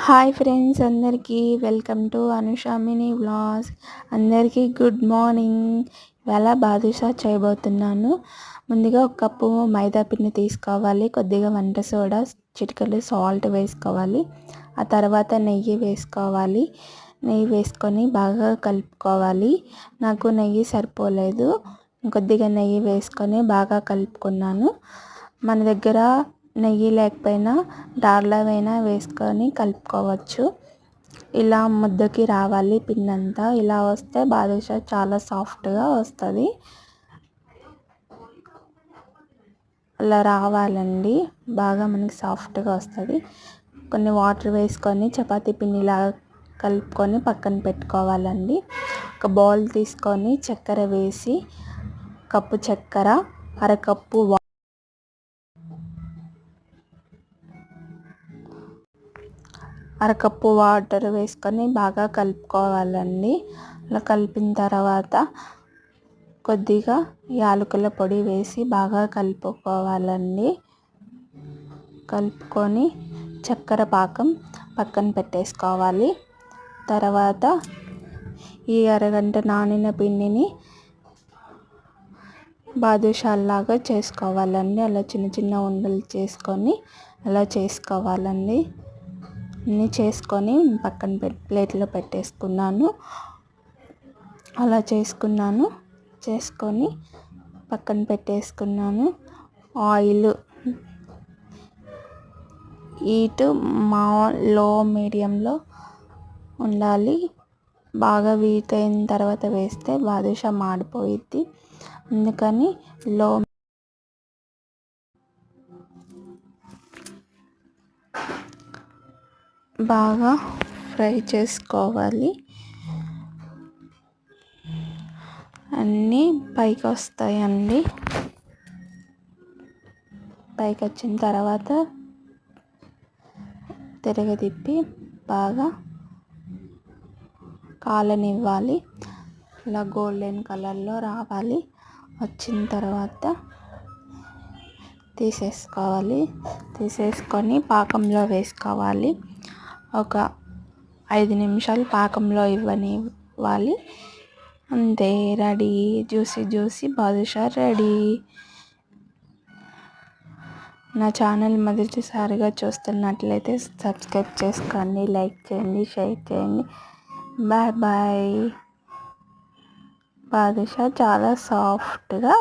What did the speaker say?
Hi friends, అందరికీ welcome to Anusha mini vlogs. అందరికీ good morning. ఇవాళ బాదుషా చేయబోతున్నాను. ముందుగా ఒక కప్పు మైదా పిండి తీసుకోవాలి, కొద్దిగా వంట సోడా, చిటికెడు సాల్ట్ వేసుకోవాలి. ఆ తర్వాత నెయ్యి వేసుకోవాలి. నెయ్యి వేసుకొని బాగా కలుపుకోవాలి. నాకు నెయ్యి సరిపోలేదు, కొద్దిగా నెయ్యి వేసుకొని బాగా కలుపుకున్నాను. మన దగ్గర నెయ్యి లేకపోయినా డాల్డావైనా వేసుకొని కలుపుకోవచ్చు. ఇలా ముద్దకి రావాలి పిండి అంతా. ఇలా వస్తే బాదుషా చాలా సాఫ్ట్గా వస్తుంది. అలా రావాలండి, బాగా మనకి సాఫ్ట్గా వస్తుంది. కొన్ని వాటర్ వేసుకొని చపాతీ పిండిలా కలుపుకొని పక్కన పెట్టుకోవాలండి. ఒక బౌల్ తీసుకొని చక్కెర వేసి, కప్పు చక్కెర, అరకప్పు అరకప్పు వాటర్ వేసుకొని బాగా కలుపుకోవాలండి. అలా కలిపిన తర్వాత కొద్దిగా యాలకుల పొడి వేసి బాగా కలుపుకోవాలండి. కలుపుకొని చక్కెర పాకం పక్కన పెట్టేసుకోవాలి. తర్వాత ఈ అరగంట నానిన పిండిని బాదుషాల్లాగా చేసుకోవాలండి. అలా చిన్న చిన్న ఉండలు చేసుకొని అలా చేసుకోవాలండి. అన్నీ చేసుకొని పక్కన ప్లేట్లో పెట్టేసుకున్నాను. అలా చేసుకొని పక్కన పెట్టేసుకున్నాను. ఆయిల్ హీట్ లో మీడియంలో ఉండాలి. బాగా హీట్ అయిన తర్వాత వేస్తే బాదుషా మాడిపోయిద్ది. అందుకని బాగా ఫ్రై చేసుకోవాలి. అన్నీ పైకి వస్తాయండి. పైకి వచ్చిన తర్వాత తిరగతిప్పి బాగా కాలనివ్వాలి. అలా గోల్డెన్ కలర్లో రావాలి. వచ్చిన తర్వాత తీసేసుకొని పాకంలో వేసుకోవాలి. ఒక 5 నిమిషాలు పాకంలో ఇవ్వనివ్వాలి. అంతే, రెడీ. Juicy badusha ready. నా ఛానల్ మొదటిసారిగా చూస్తున్నట్లయితే సబ్స్క్రైబ్ చేసుకోండి, లైక్ చేయండి, షేర్ చేయండి. Bye bye. బాదుషా చాలా సాఫ్ట్గా